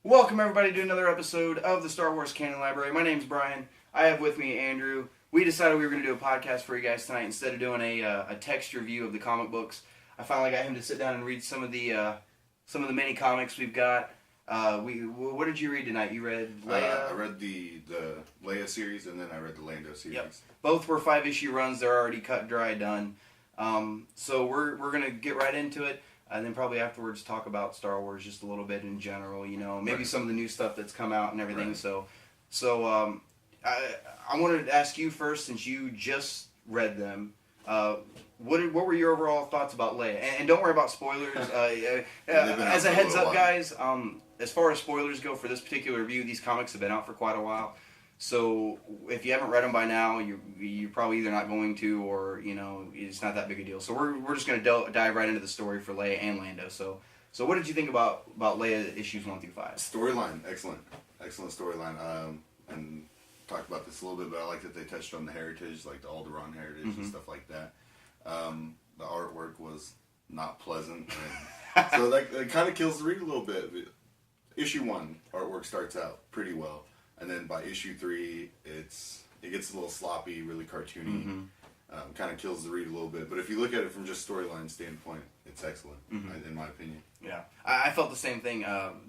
Welcome everybody to another episode of the Star Wars Canon Library. My name's Brian. I have with me Andrew. We decided we were going to do a podcast for you guys tonight instead of doing a text review of the comic books. I finally got him to sit down and read some of the mini comics we've got. What did you read tonight? You read Leia? I read the Leia series and then I read the Lando series. Yep. Both were 5-issue runs. They're already cut, dry, done. So we're going to get right into it. And then probably afterwards talk about Star Wars just a little bit in general, maybe some of the new stuff that's come out and everything. Right. So I wanted to ask you first, since you just read them, what were your overall thoughts about Leia? And don't worry about spoilers. As a heads up, guys, as far as spoilers go for this particular review, these comics have been out for quite a while. So if you haven't read them by now, you're probably either not going to, or it's not that big a deal. So we're just going to dive right into the story for Leia and Lando. So what did you think about Leia issues 1 through 5? Storyline, excellent storyline. And talked about this a little bit, but I like that they touched on the heritage, like the Alderaan heritage and stuff like that. The artwork was not pleasant, so that kind of kills the read a little bit. Issue 1 artwork starts out pretty well. And then by issue 3, it gets a little sloppy, really cartoony. Kind of kills the read a little bit. But if you look at it from just storyline standpoint, it's excellent, in my opinion. Yeah, I felt the same thing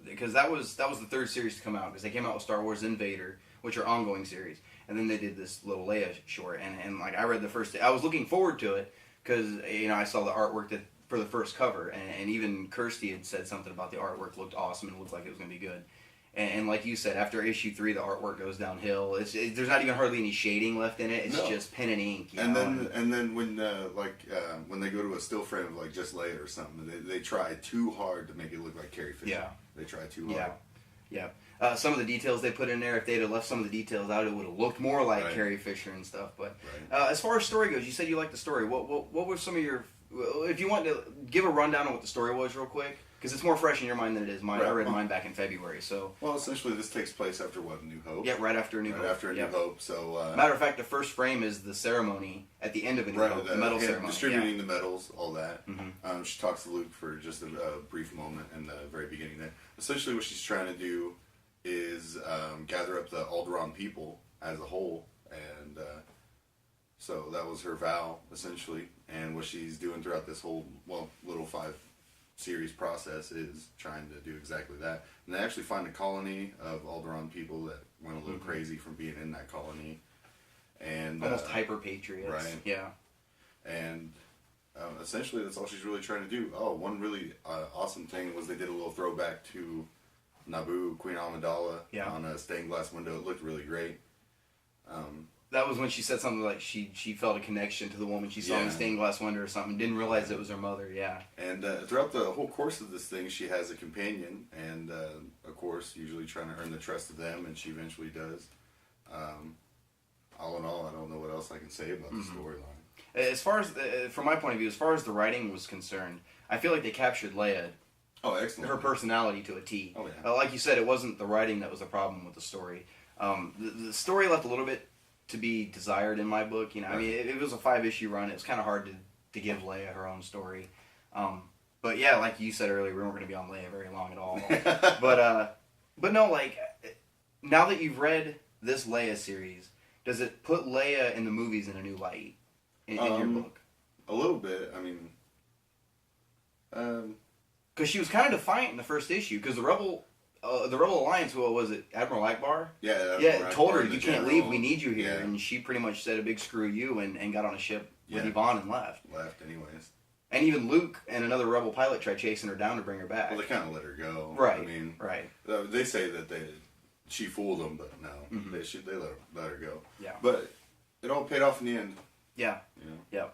because that was the third series to come out, because they came out with Star Wars Invader, which are ongoing series, and then they did this little Leia short. And like I read the first, I was looking forward to it because I saw the artwork for the first cover, and even Kirsty had said something about the artwork looked awesome and looked like it was going to be good. And like you said, after issue 3, the artwork goes downhill. There's not even hardly any shading left in it. It's just pen and ink. And then when they go to a still frame of like just Leia or something, they try too hard to make it look like Carrie Fisher. Yeah, they try too hard. Yeah. Some of the details they put in there, if they'd have left some of the details out, it would have looked more like Carrie Fisher and stuff. But as far as story goes, you said you liked the story. What were some of your? If you want to give a rundown on what the story was, real quick. Because it's more fresh in your mind than it is mine. I read mine back in February, so... Well, essentially, this takes place after what, A New Hope? Yeah, right after A New Hope. Right after A New Hope, so... Matter of fact, the first frame is the ceremony at the end of A New Hope, the medal ceremony. Distributing the medals, all that. She talks to Luke for just a brief moment in the very beginning there. Essentially, what she's trying to do is gather up the Alderaan people as a whole, and so that was her vow, essentially. And what she's doing throughout this whole, little 5-series process is trying to do exactly that. And they actually find a colony of Alderaan people that went a little crazy from being in that colony. And almost hyper-patriots. Right. Yeah. And essentially that's all she's really trying to do. Oh, one really awesome thing was they did a little throwback to Naboo, Queen Amidala, on a stained glass window. It looked really great. That was when she said something like she felt a connection to the woman she saw in the stained glass window or something. Didn't realize it was her mother, And throughout the whole course of this thing, she has a companion, and of course, usually trying to earn the trust of them, and she eventually does. All in all, I don't know what else I can say about the storyline. As far as, from my point of view, as far as the writing was concerned, I feel like they captured Leia. Oh, excellent. Her personality to a T. Oh, yeah. Like you said, it wasn't the writing that was the problem with the story. The story left a little bit to be desired in my book. I mean, it was a 5-issue run. It was kind of hard to give Leia her own story. But yeah, like you said earlier, we weren't going to be on Leia very long at all. But no, like, now that you've read this Leia series, does it put Leia in the movies in a new light in your book? A little bit. I mean, because she was kind of defiant in the first issue. Because the Rebel Alliance, what was it, Admiral Akbar? Yeah, told her, you can't leave, we need you here. And she pretty much said a big screw you and got on a ship with Yvonne and left. Left anyways. And even Luke and another Rebel pilot tried chasing her down to bring her back. Well, they kind of let her go. Right. I mean, right. They say that she fooled them, but no, they let her go. Yeah. But it all paid off in the end. Yeah. Yeah.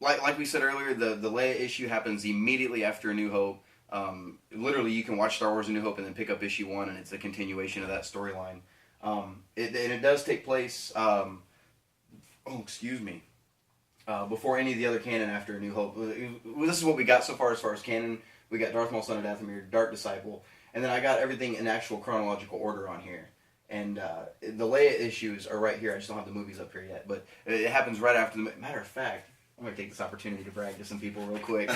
Like we said earlier, the Leia issue happens immediately after A New Hope. Literally, you can watch Star Wars A New Hope and then pick up issue 1, and it's a continuation of that storyline. It does take place, before any of the other canon after A New Hope. This is what we got so far as canon. We got Darth Maul, Son of Dathomir, Dark Disciple, and then I got everything in actual chronological order on here. And the Leia issues are right here. I just don't have the movies up here yet, but it happens right after the... Matter of fact, I'm going to take this opportunity to brag to some people real quick.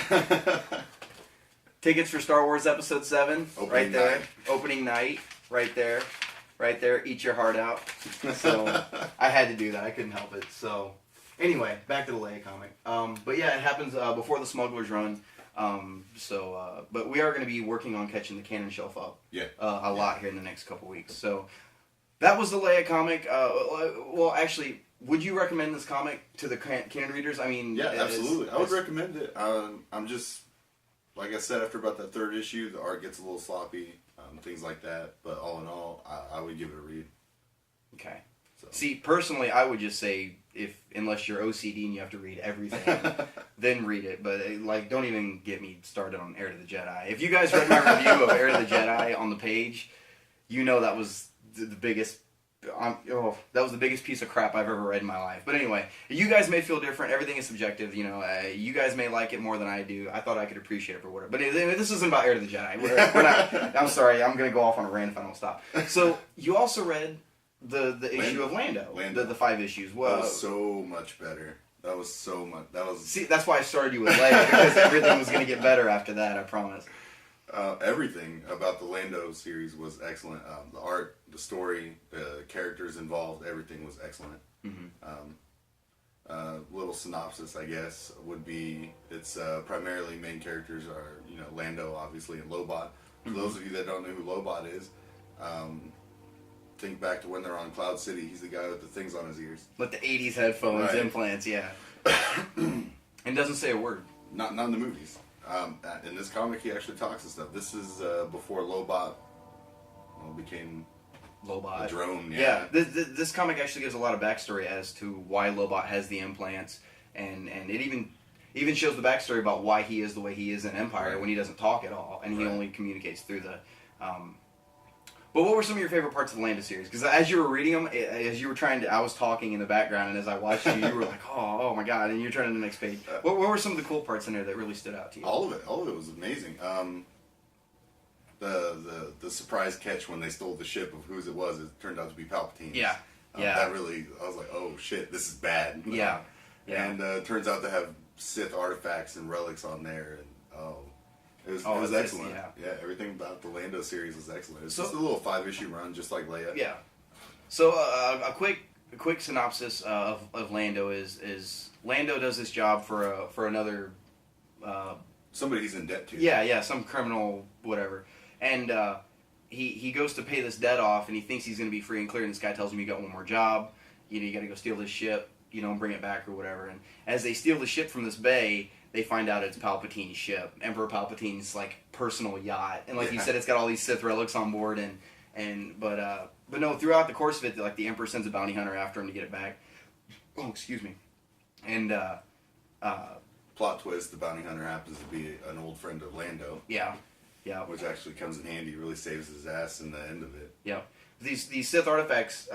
Tickets for Star Wars Episode 7, right there. Night. Opening night, right there. Right there. Eat your heart out. So, I had to do that. I couldn't help it. So, anyway, back to the Leia comic. But yeah, it happens before the Smuggler's Run. But we are going to be working on catching the canon shelf up. Yeah. A lot here in the next couple weeks. So, that was the Leia comic. Well, actually, would you recommend this comic to the canon readers? I mean, yeah, absolutely. I would recommend it. I'm just, like I said, after about that third issue, the art gets a little sloppy, things like that. But all in all, I would give it a read. Okay. So. See, personally, I would just say, unless you're OCD and you have to read everything, then read it. But don't even get me started on Heir to the Jedi. If you guys read my review of Heir to the Jedi on the page, you know that was the biggest. That was the biggest piece of crap I've ever read in my life. But anyway, you guys may feel different. Everything is subjective. You guys may like it more than I do. I thought I could appreciate it for whatever. But this isn't about Heir to the Jedi. We're not. I'm sorry. I'm going to go off on a rant if I don't stop. So you also read the issue of Lando. The 5 issues. Well, that was so much better. That was so much. See, that's why I started you with Leia, because everything was going to get better after that. I promise. Everything about the Lando series was excellent. The art, the story, the characters involved, everything was excellent. Mm-hmm. Little synopsis, I guess, would be it's primarily main characters are Lando, obviously, and Lobot. For those of you that don't know who Lobot is, think back to when they're on Cloud City. He's the guy with the things on his ears. With the 80s headphones, right. Implants, yeah. And doesn't say a word. Not in the movies. In this comic, he actually talks and stuff. This is before Lobot became Lobot. A drone. Yeah. This comic actually gives a lot of backstory as to why Lobot has the implants, and it even shows the backstory about why he is the way he is in Empire, right, when he doesn't talk at all, and he only communicates through the. But what were some of your favorite parts of the Lando series? Because as you were reading them, as you were I was talking in the background, and as I watched you, you were like, oh my god, and you're turning to the next page. What were some of the cool parts in there that really stood out to you? All of it was amazing. The surprise catch when they stole the ship of whose it was, it turned out to be Palpatine. Yeah. That really, I was like, oh shit, this is bad. Yeah. And it turns out to have Sith artifacts and relics on there, and it was excellent. Yeah, everything about the Lando series was excellent. It's just a little 5-issue run, just like Leia. Yeah. So a quick synopsis of Lando is Lando does this job for another somebody he's in debt to. Yeah, some criminal whatever, and he goes to pay this debt off, and he thinks he's going to be free and clear, and this guy tells him you got one more job. You got to go steal this ship. Bring it back or whatever. And as they steal the ship from this bay, they find out it's Palpatine's ship, Emperor Palpatine's personal yacht, and you said, it's got all these Sith relics on board, but no, throughout the course of it, the Emperor sends a bounty hunter after him to get it back. Oh, excuse me, and plot twist: the bounty hunter happens to be an old friend of Lando. Yeah, which actually comes in handy. Really saves his ass in the end of it. Yeah, these Sith artifacts.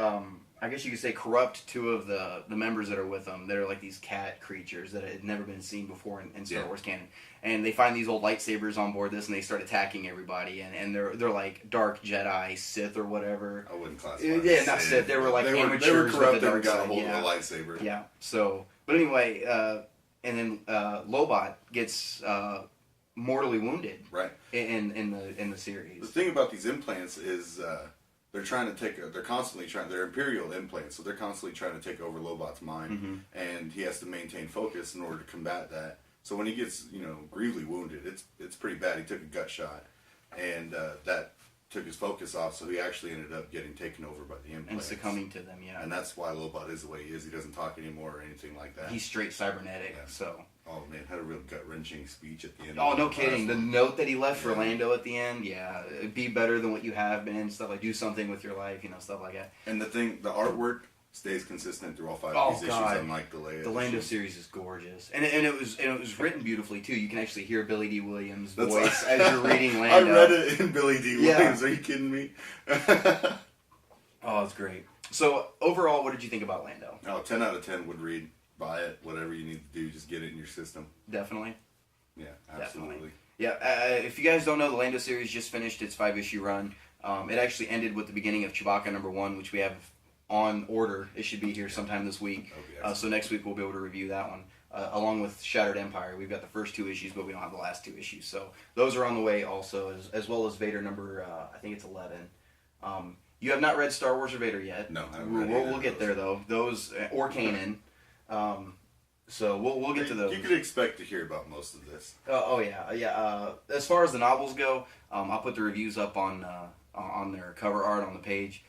I guess you could say corrupt 2 of the members that are with them. They're like these cat creatures that had never been seen before in Star Wars canon. And they find these old lightsabers on board this, and they start attacking everybody. And they're like dark Jedi, Sith, or whatever. I wouldn't classify them. Yeah, not Sith. They were amateurs. They were corrupt with the dark and got side. a hold of a lightsaber. Yeah. So, but anyway, and then Lobot gets mortally wounded. Right. In the series. The thing about these implants is. They're they're Imperial implants, so they're constantly trying to take over Lobot's mind, and he has to maintain focus in order to combat that. So when he gets, gravely wounded, it's pretty bad. He took a gut shot, and that took his focus off, so he actually ended up getting taken over by the implants. And succumbing to them, yeah. And that's why Lobot is the way he is. He doesn't talk anymore or anything like that. He's straight cybernetic, so... Oh, man, had a real gut-wrenching speech at the end. Oh, no kidding. The note that he left for Lando at the end, be better than what you have been, stuff like do something with your life, stuff like that. And the artwork stays consistent through all 5 of these issues, unlike the Leia. The Lando series is gorgeous, and it was written beautifully too. You can actually hear Billy D. Williams' voice as you're reading Lando. I read it in Billy D. Williams. Are you kidding me? Oh, it's great. So overall, what did you think about Lando? Oh, 10 out of 10 would read. Buy it. Whatever you need to do, just get it in your system. Definitely. Yeah, absolutely. Definitely. Yeah, if you guys don't know, the Lando series just finished its 5-issue run. It actually ended with the beginning of Chewbacca #1, which we have on order. It should be here sometime this week. So next week we'll be able to review that one. along with Shattered Empire. We've got the first 2 issues, but we don't have the last 2 issues. So those are on the way also, as well as Vader number, I think it's 11. You have not read Star Wars or Vader yet. No, I haven't read either. We'll get there, though. Those, or Kanan. So we'll get to those. You could expect to hear about most of this. Yeah. As far as the novels go, I'll put the reviews up on their cover art on the page.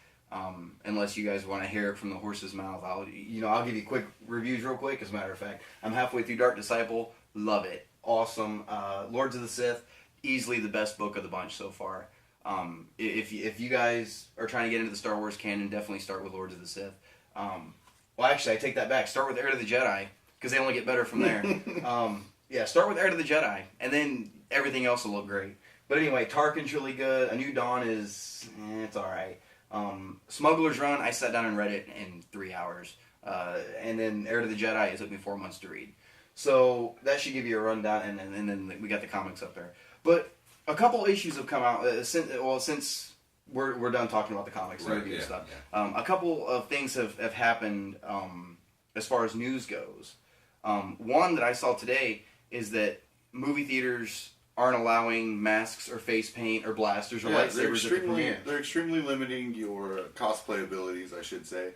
Unless you guys want to hear it from the horse's mouth, I'll give you quick reviews real quick. As a matter of fact, I'm halfway through Dark Disciple. Love it, awesome. Lords of the Sith, easily the best book of the bunch so far. If you guys are trying to get into the Star Wars canon, definitely start with Lords of the Sith. Well, actually, I take that back. Start with Heir to the Jedi, because they only get better from there. Start with Heir to the Jedi, and then everything else will look great. But anyway, Tarkin's really good. A New Dawn is, it's alright. Smuggler's Run, I sat down and read it in 3 hours. And then Heir to the Jedi, it took me 4 months to read. So that should give you a rundown, and then we got the comics up there. But a couple issues have come out, since we're done talking about the comics and review stuff. Yeah. A couple of things have happened as far as news goes. One that I saw today is that movie theaters aren't allowing masks or face paint or blasters or lightsabers at the premiere. They're extremely limiting your cosplay abilities, I should say.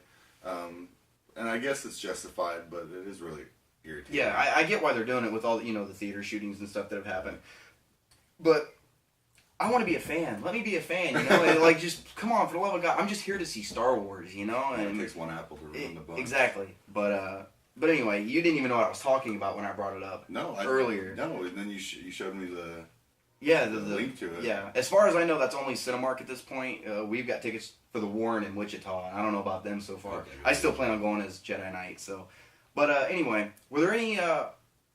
And I guess it's justified, but it is really irritating. Yeah, I get why they're doing it with all the theater shootings and stuff that have happened. But I want to be a fan. Let me be a fan, like, just, come on, for the love of God. I'm just here to see Star Wars, And it takes one apple to ruin the bunch. Exactly. But anyway, you didn't even know what I was talking about when I brought it up earlier. No, and then you showed me the link to it. Yeah, as far as I know, that's only Cinemark at this point. We've got tickets for the Warren in Wichita. I don't know about them so far. Okay, I still plan on going as Jedi Knight. So, but anyway, were there any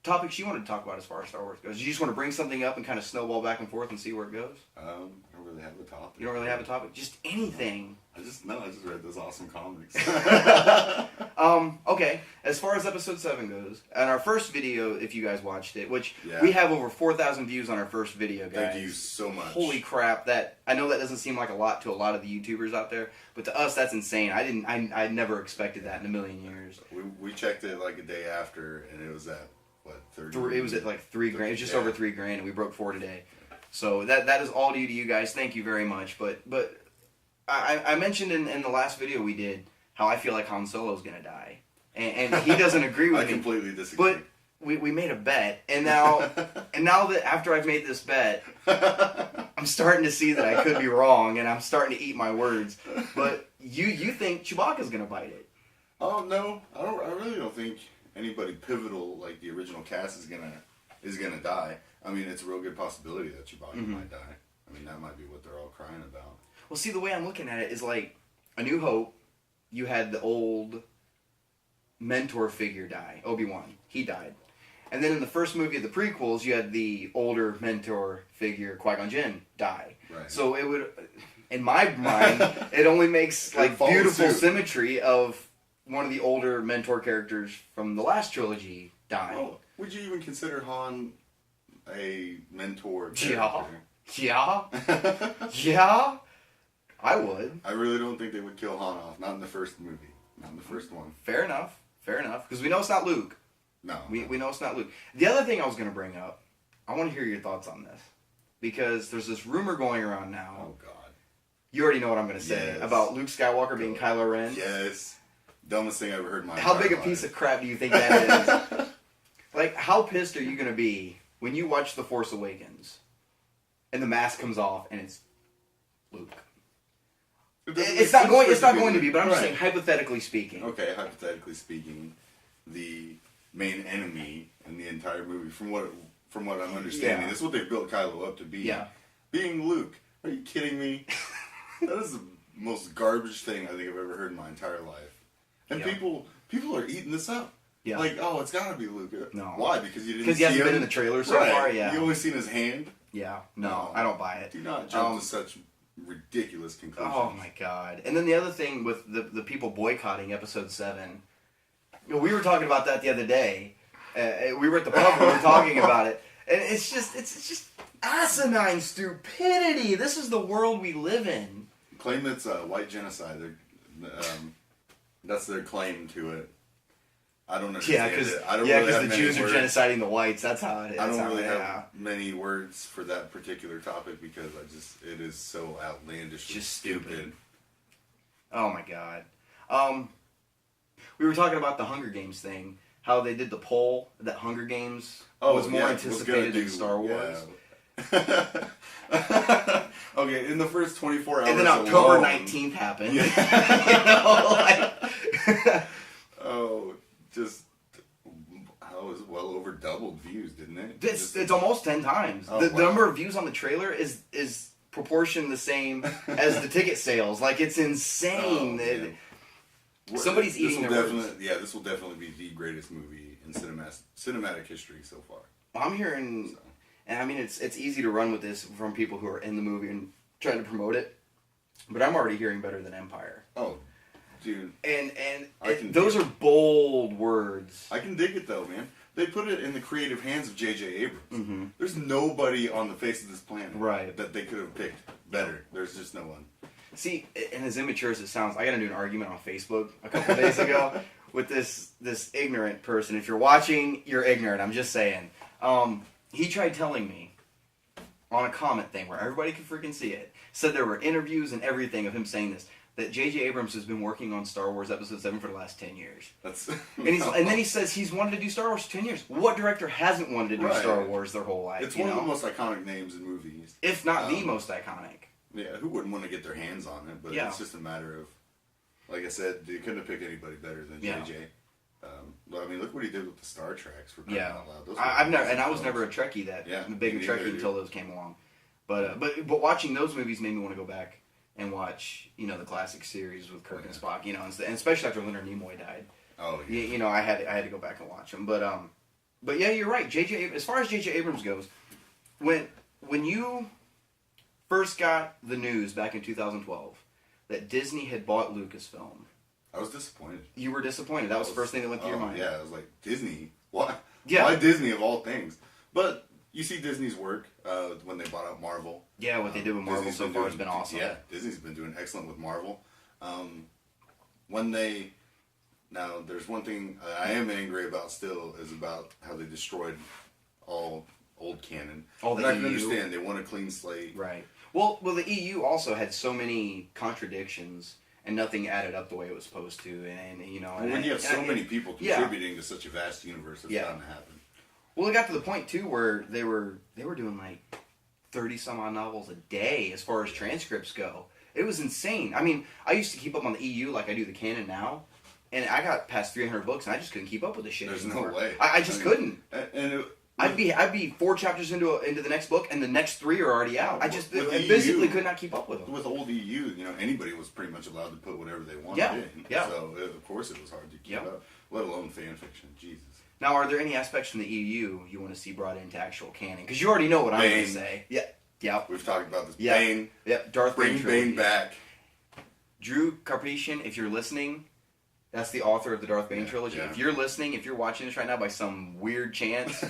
topics you wanted to talk about as far as Star Wars goes? You just want to bring something up and kind of snowball back and forth and see where it goes? I don't really have a topic. You don't really have a topic? Just anything. I just read those awesome comics. Okay, as far as episode 7 goes, and our first video, if you guys watched it, which we have over 4,000 views on our first video, guys. Thank you so much. Holy crap, I know that doesn't seem like a lot to a lot of the YouTubers out there, but to us, that's insane. I never expected that in a million years. We checked it like a day after, and it was at, what, 30? It was at like $3,000. It was just over $3,000, and we broke 4 today. So that is all due to you guys. Thank you very much. But I mentioned in the last video we did how I feel like Han Solo's gonna die, and he doesn't agree with me. I completely disagree. But we made a bet, and now that after I've made this bet, I'm starting to see that I could be wrong, and I'm starting to eat my words. But you think Chewbacca's gonna bite it? Oh no, I really don't think anybody pivotal like the original cast is gonna die. I mean, it's a real good possibility that Chewbacca might die. I mean, that might be what they're all crying about. Well, see, the way I'm looking at it is like A New Hope. You had the old mentor figure die, Obi-Wan. He died. And then in the first movie of the prequels, you had the older mentor figure, Qui-Gon Jinn, die. Right. So it would, in my mind, it only makes like beautiful symmetry of one of the older mentor characters from the last trilogy dying. Well, would you even consider Han a mentor character? Yeah. Yeah. I would. I really don't think they would kill Han off. Not in the first movie. Not in the first one. Fair enough. Because we know it's not Luke. No. We know it's not Luke. The other thing I was going to bring up, I want to hear your thoughts on this. Because there's this rumor going around now. Oh, God. You already know what I'm going to say. Yes. About Luke Skywalker being Kylo Ren. Yes. Dumbest thing I ever heard in my life. How big a piece of crap do you think that is? Like, how pissed are you going to be when you watch The Force Awakens and the mask comes off and it's Luke? It's not going to be, but I'm just saying, hypothetically speaking. Okay, hypothetically speaking, the main enemy in the entire movie, from what I'm understanding, that's what they've built Kylo up to be. Yeah. Being Luke. Are you kidding me? That is the most garbage thing I think I've ever heard in my entire life. And people are eating this up. Yeah. Like, oh, it's got to be Luke. No. Why? Because you didn't see him? Because he hasn't been in the trailer so far, yeah. You only seen his hand? Yeah. No, I don't buy it. Do not jump to such ridiculous conclusions. Oh my God. And then the other thing with the people boycotting episode 7, we were talking about that the other day. We were at the pub, we were talking about it. And it's just asinine stupidity. This is the world we live in. Claim it's white genocide. That's their claim to it. I don't understand it. I don't yeah, really because have the many Jews are words. genociding the whites. That's how it is. I don't really have many words for that particular topic because it is so outlandishly just stupid. Oh my god. We were talking about the Hunger Games thing. How they did the poll that Hunger Games was more anticipated than Star Wars. Yeah. Okay, in the first 24 hours and then October 19th happened. Yeah. You know, like, oh, just was well over doubled views, didn't it? It's almost 10 times. Oh, the number of views on the trailer is proportioned the same as the ticket sales. Like, it's insane. Somebody's eating their words. Yeah, this will definitely be the greatest movie in cinematic history so far. I'm hearing, and I mean, it's easy to run with this from people who are in the movie and trying to promote it, but I'm already hearing better than Empire. Oh, dude. And those are bold words. I can dig it though, man. They put it in the creative hands of J.J. Abrams. Mm-hmm. There's nobody on the face of this planet right. that they could have picked better. There's just no one. See, and as immature as it sounds, I got into an argument on Facebook a couple of days ago with this ignorant person. If you're watching, you're ignorant. I'm just saying. He tried telling me on a comment thing where everybody could freaking see it. Said there were interviews and everything of him saying this. That J.J. Abrams has been working on Star Wars Episode 7 for the last 10 years. And then he says he's wanted to do Star Wars for 10 years. What director hasn't wanted to do Star Wars their whole life? It's one of the most iconic names in movies. If not the most iconic. Yeah, who wouldn't want to get their hands on it? But it's just a matter of, like I said, you couldn't have picked anybody better than J.J. But I mean, look what he did with the Star Treks. For crying out loud. I was never a Trekkie big a Trekkie until those came along. But watching those movies made me want to go back and watch, the classic series with Kirk and Spock, and especially after Leonard Nimoy died. Oh, yeah. I had to go back and watch them. But yeah, you're right. As far as J.J. Abrams goes, when you first got the news back in 2012 that Disney had bought Lucasfilm, I was disappointed. You were disappointed. That was the first thing that went through your mind. Yeah, I was like, Disney? Why? Yeah. Why Disney of all things? But you see Disney's work when they bought out Marvel. Yeah, what they did with Marvel so far has been awesome. Yeah, Disney's been doing excellent with Marvel. Now, there's one thing I am angry about still is about how they destroyed all old canon. And I can understand. They want a clean slate. Right. Well, the EU also had so many contradictions and nothing added up the way it was supposed to. And when you have so many people contributing to such a vast universe, it's bound to happen. Well, it got to the point too where they were doing like 30 some odd novels a day as far as transcripts go. It was insane. I mean, I used to keep up on the EU like I do the canon now, and I got past 300 books and I just couldn't keep up with this shit. There's anymore. No way. I just couldn't. I'd be 4 chapters into the next book, and the next 3 are already out. I physically could not keep up with them. With old EU, anybody was pretty much allowed to put whatever they wanted in. Yeah. So of course it was hard to keep up, let alone fan fiction. Jesus. Now, are there any aspects from the EU you want to see brought into actual canon? Because you already know what I'm going to say. Yeah. We've talked about this. Yeah. Bane. Yeah. Darth Bane. Bring Bane back. Drew Karpyshyn, if you're listening, that's the author of the Darth Bane trilogy. Yeah. If you're listening, if you're watching this right now by some weird chance,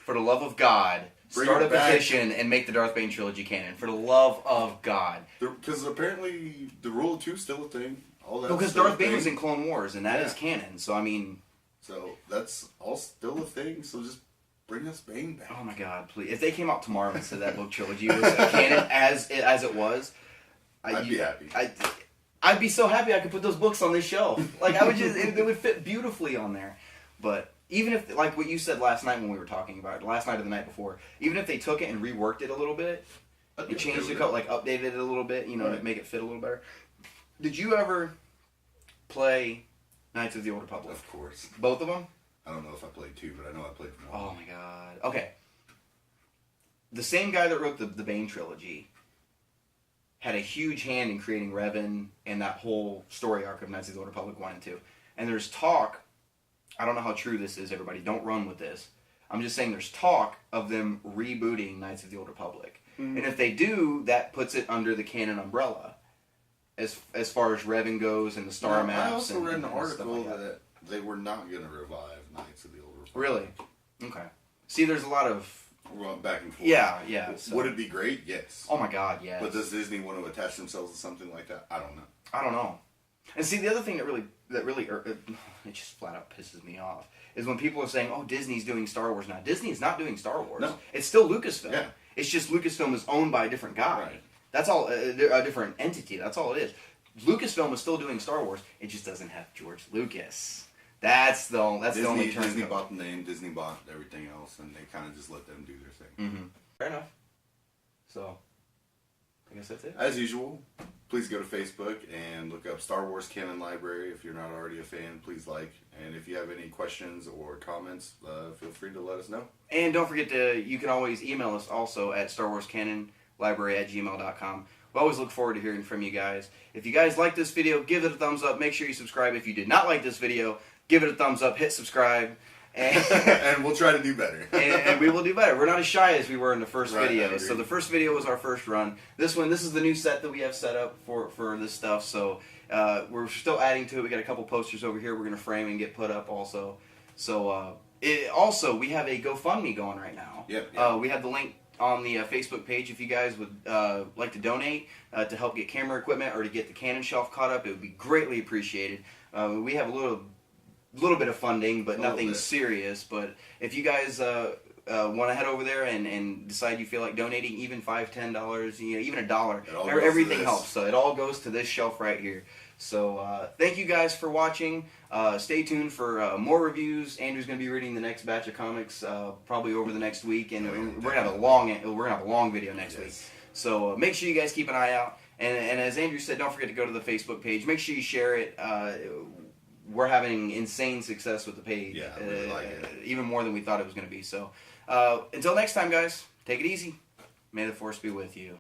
for the love of God, start a petition and make the Darth Bane trilogy canon. For the love of God. Because apparently the Rule of Two is still a thing. All that. Because Darth Bane was in Clone Wars, and that is canon. So, I mean... So, that's all still a thing, so just bring us Bane back. Oh my God, please. If they came out tomorrow and said that book trilogy was canon as it was... I'd be happy. I'd be so happy I could put those books on this shelf. Like, I would they would fit beautifully on there. But... Even if, like what you said last night when we were talking about it, last night or the night before, even if they took it and reworked it a little bit, and changed the color, like updated it a little bit, to make it fit a little better. Did you ever play Knights of the Old Republic? Of course. Both of them? I don't know if I played 2, but I know I played 1. Oh my God. Okay. The same guy that wrote the Bane trilogy had a huge hand in creating Revan and that whole story arc of Knights of the Old Republic 1 and 2. And there's talk... I don't know how true this is, everybody. Don't run with this. I'm just saying there's talk of them rebooting Knights of the Old Republic. Mm-hmm. And if they do, that puts it under the canon umbrella. As far as Revan goes and the star maps. I also read an article that they were not going to revive Knights of the Old Republic. Really? Okay. See, there's a lot of... We're going back and forth. Yeah. So. Would it be great? Yes. Oh my God, yes. But does Disney want to attach themselves to something like that? I don't know. I don't know. And see, the other thing that really it just flat out pisses me off is when people are saying, "Oh, Disney's doing Star Wars now." Disney is not doing Star Wars. No. It's still Lucasfilm. Yeah. It's just Lucasfilm is owned by a different guy. Right. That's all. They're a different entity. That's all it is. Lucasfilm is still doing Star Wars. It just doesn't have George Lucas. That's the only turn. Disney bought the name. Disney bought everything else, and they kind of just let them do their thing. Mm-hmm. Fair enough. So, I guess that's it. As usual, please go to Facebook and look up Star Wars Canon Library. If you're not already a fan, please like. And if you have any questions or comments, feel free to let us know. And don't forget you can always email us also at starwarscanonlibrary@gmail.com. We always look forward to hearing from you guys. If you guys like this video, give it a thumbs up. Make sure you subscribe. If you did not like this video, give it a thumbs up. Hit subscribe. And we'll try to do better. and we will do better. We're not as shy as we were in the first Right, video. So the first video was our first run. This is the new set that we have set up for this stuff. So we're still adding to it. We got a couple posters over here we're going to frame and get put up also. So also, we have a GoFundMe going right now. Yep. We have the link on the Facebook page if you guys would like to donate to help get camera equipment or to get the Canon shelf caught up. It would be greatly appreciated. We have a little bit of funding, but nothing serious. But if you guys want to head over there and decide you feel like donating even $5, $10, even $1, everything helps. So it all goes to this shelf right here. So thank you guys for watching. Stay tuned for more reviews. Andrew's going to be reading the next batch of comics probably over the next week, and we're gonna have a long video next week. So make sure you guys keep an eye out. And as Andrew said, don't forget to go to the Facebook page. Make sure you share it. We're having insane success with the page. Yeah, I really like it. Even more than we thought it was going to be. So until next time, guys, take it easy. May the Force be with you.